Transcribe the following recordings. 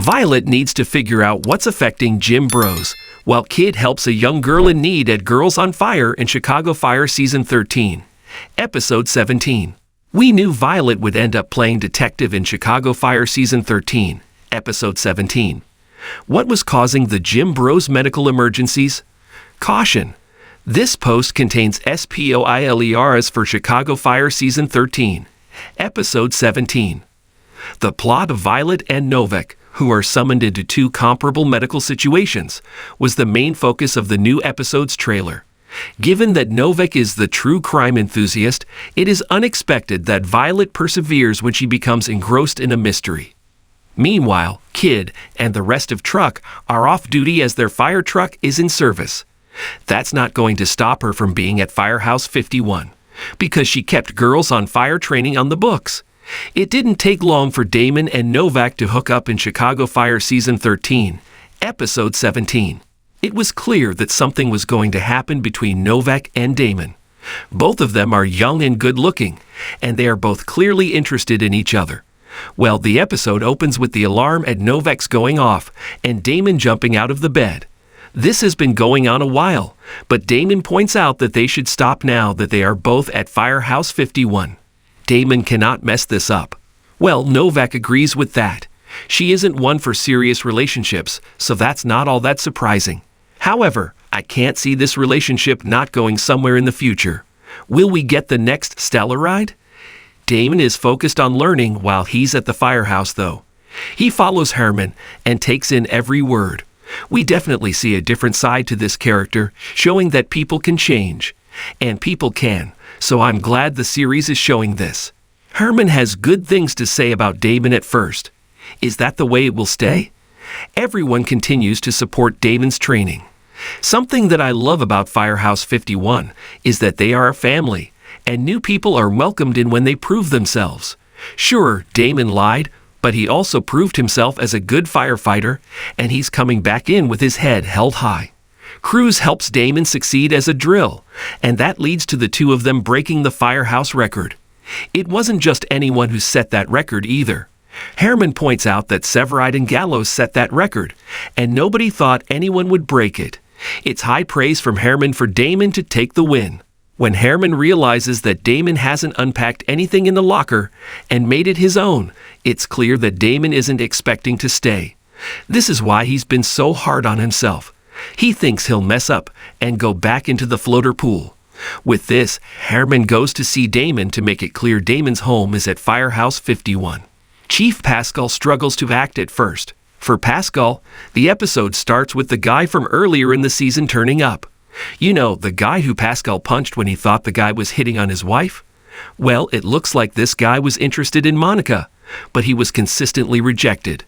Violet needs to figure out what's affecting Gym Bros, while Kid helps a young girl in need at Girls on Fire in Chicago Fire Season 13, Episode 17. We knew Violet would end up playing detective in Chicago Fire Season 13, Episode 17. What was causing the Gym Bros medical emergencies? Caution. This post contains spoilers for Chicago Fire Season 13, Episode 17. The plot of Violet and Novak, who are summoned into two comparable medical situations, was the main focus of the new episode's trailer. Given that Novak is the true crime enthusiast, it is unexpected that Violet perseveres when she becomes engrossed in a mystery. Meanwhile, Kid and the rest of Truck are off duty as their fire truck is in service. That's not going to stop her from being at Firehouse 51, because she kept Girls on Fire training on the books. It didn't take long for Damon and Novak to hook up in Chicago Fire Season 13, Episode 17. It was clear that something was going to happen between Novak and Damon. Both of them are young and good-looking, and they are both clearly interested in each other. Well, the episode opens with the alarm at Novak's going off and Damon jumping out of the bed. This has been going on a while, but Damon points out that they should stop now that they are both at Firehouse 51. Damon cannot mess this up. Well, Novak agrees with that. She isn't one for serious relationships, so that's not all that surprising. However, I can't see this relationship not going somewhere in the future. Will we get the next severide? Damon is focused on learning while he's at the firehouse, though. He follows Herman and takes in every word. We definitely see a different side to this character, showing that people can change. And people can, so I'm glad the series is showing this. Herman has good things to say about Damon at first. Is that the way it will stay? Everyone continues to support Damon's training. Something that I love about Firehouse 51 is that they are a family, and new people are welcomed in when they prove themselves. Sure, Damon lied, but he also proved himself as a good firefighter, and he's coming back in with his head held high. Cruz helps Damon succeed as a drill, and that leads to the two of them breaking the firehouse record. It wasn't just anyone who set that record either. Herman points out that Severide and Gallows set that record, and nobody thought anyone would break it. It's high praise from Herman for Damon to take the win. When Herman realizes that Damon hasn't unpacked anything in the locker and made it his own, it's clear that Damon isn't expecting to stay. This is why he's been so hard on himself. He thinks he'll mess up and go back into the floater pool. With this, Herman goes to see Damon to make it clear Damon's home is at Firehouse 51. Chief Pascal struggles to act at first. For Pascal, the episode starts with the guy from earlier in the season turning up. You know, the guy who Pascal punched when he thought the guy was hitting on his wife? Well, it looks like this guy was interested in Monica, but he was consistently rejected.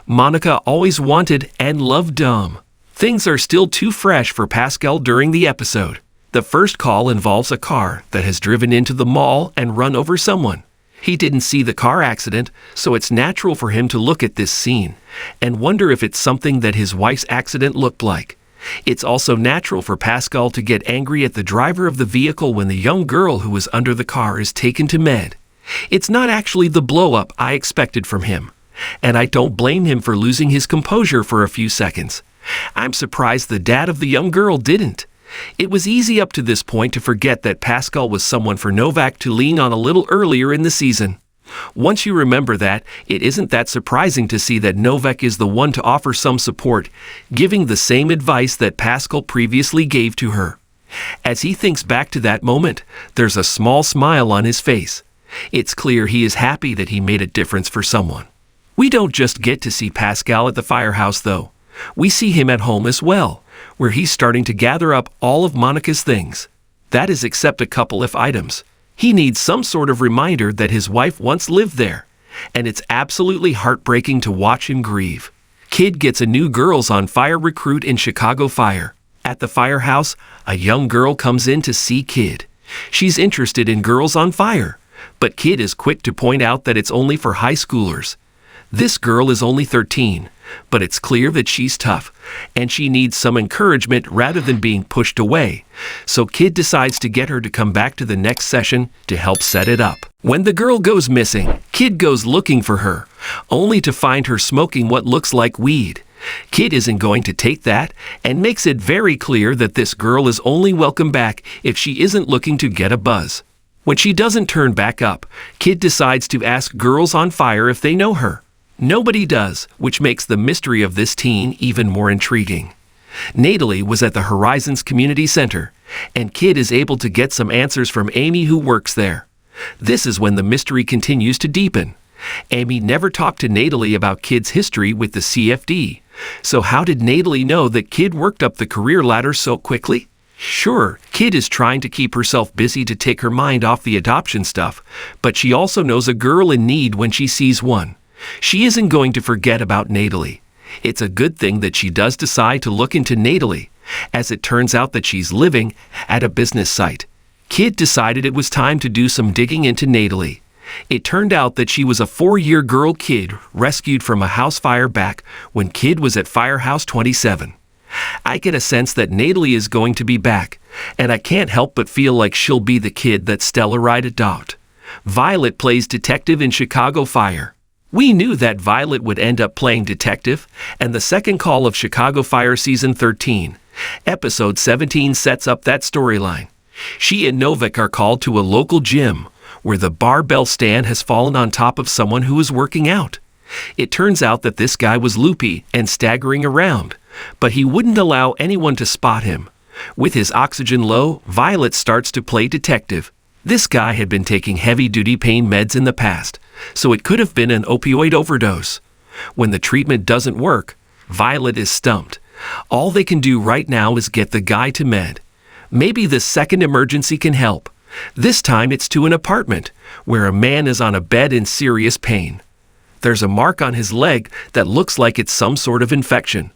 Monica always wanted and loved Dom. Things are still too fresh for Pascal during the episode. The first call involves a car that has driven into the mall and run over someone. He didn't see the car accident, so it's natural for him to look at this scene and wonder if it's something that his wife's accident looked like. It's also natural for Pascal to get angry at the driver of the vehicle when the young girl who was under the car is taken to med. It's not actually the blow-up I expected from him, and I don't blame him for losing his composure for a few seconds. I'm surprised the dad of the young girl didn't. It was easy up to this point to forget that Pascal was someone for Novak to lean on a little earlier in the season. Once you remember that, it isn't that surprising to see that Novak is the one to offer some support, giving the same advice that Pascal previously gave to her. As he thinks back to that moment, there's a small smile on his face. It's clear he is happy that he made a difference for someone. We don't just get to see Pascal at the firehouse, though. We see him at home as well, where he's starting to gather up all of Monica's things. That is except a couple of items. He needs some sort of reminder that his wife once lived there, and it's absolutely heartbreaking to watch him grieve. Kid gets a new Girls on Fire recruit in Chicago Fire. At the firehouse, a young girl comes in to see Kid. She's interested in Girls on Fire, but Kid is quick to point out that it's only for high schoolers. This girl is only 13, but it's clear that she's tough, and she needs some encouragement rather than being pushed away, so Kid decides to get her to come back to the next session to help set it up. When the girl goes missing, Kid goes looking for her, only to find her smoking what looks like weed. Kid isn't going to take that and makes it very clear that this girl is only welcome back if she isn't looking to get a buzz. When she doesn't turn back up, Kid decides to ask girls on fire if they know her. Nobody does, which makes the mystery of this teen even more intriguing. Natalie was at the Horizons Community Center, and Kid is able to get some answers from Amy, who works there. This is when the mystery continues to deepen. Amy never talked to Natalie about Kid's history with the CFD. So how did Natalie know that Kid worked up the career ladder so quickly? Sure, Kid is trying to keep herself busy to take her mind off the adoption stuff, but she also knows a girl in need when she sees one. She isn't going to forget about Natalie. It's a good thing that she does decide to look into Natalie, as it turns out that she's living at a business site. Kid decided it was time to do some digging into Natalie. It turned out that she was a 4-year girl Kid rescued from a house fire back when Kid was at Firehouse 27. I get a sense that Natalie is going to be back, and I can't help but feel like she'll be the kid that SisterWives adopt. Violet plays detective in Chicago Fire. We knew that Violet would end up playing detective, and the second call of Chicago Fire Season 13, Episode 17 sets up that storyline. She and Novik are called to a local gym, where the barbell stand has fallen on top of someone who is working out. It turns out that this guy was loopy and staggering around, but he wouldn't allow anyone to spot him. With his oxygen low, Violet starts to play detective. This guy had been taking heavy-duty pain meds in the past, so it could have been an opioid overdose. When the treatment doesn't work, Violet is stumped. All they can do right now is get the guy to med. Maybe the second emergency can help. This time it's to an apartment, where a man is on a bed in serious pain. There's a mark on his leg that looks like it's some sort of infection.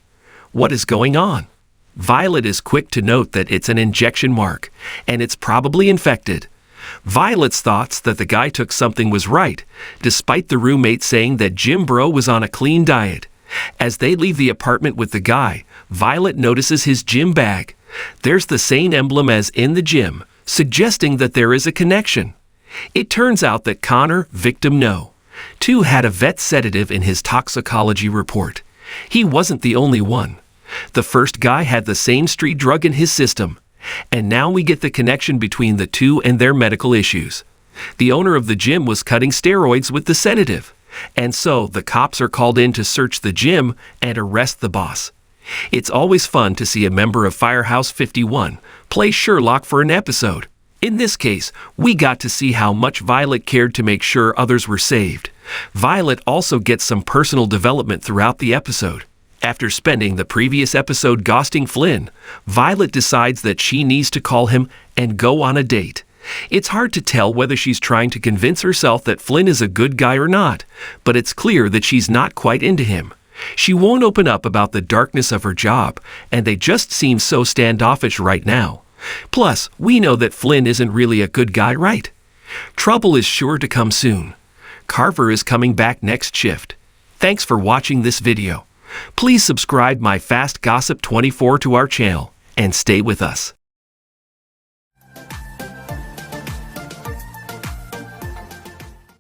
What is going on? Violet is quick to note that it's an injection mark, and it's probably infected. Violet's thoughts that the guy took something was right, despite the roommate saying that Jim Bro was on a clean diet. As they leave the apartment with the guy, Violet notices his gym bag. There's the same emblem as in the gym, suggesting that there is a connection. It turns out that Connor, victim No. 2 had a vet sedative in his toxicology report. He wasn't the only one. The first guy had the same street drug in his system, and now we get the connection between the two and their medical issues. The owner of the gym was cutting steroids with the sedative, and so the cops are called in to search the gym and arrest the boss. It's always fun to see a member of Firehouse 51 play Sherlock for an episode. In this case, we got to see how much Violet cared to make sure others were saved. Violet also gets some personal development throughout the episode. After spending the previous episode ghosting Flynn, Violet decides that she needs to call him and go on a date. It's hard to tell whether she's trying to convince herself that Flynn is a good guy or not, but it's clear that she's not quite into him. She won't open up about the darkness of her job, and they just seem so standoffish right now. Plus, we know that Flynn isn't really a good guy, right? Trouble is sure to come soon. Carver is coming back next shift. Thanks for watching this video. Please subscribe my Fast Gossip 24 to our channel and stay with us.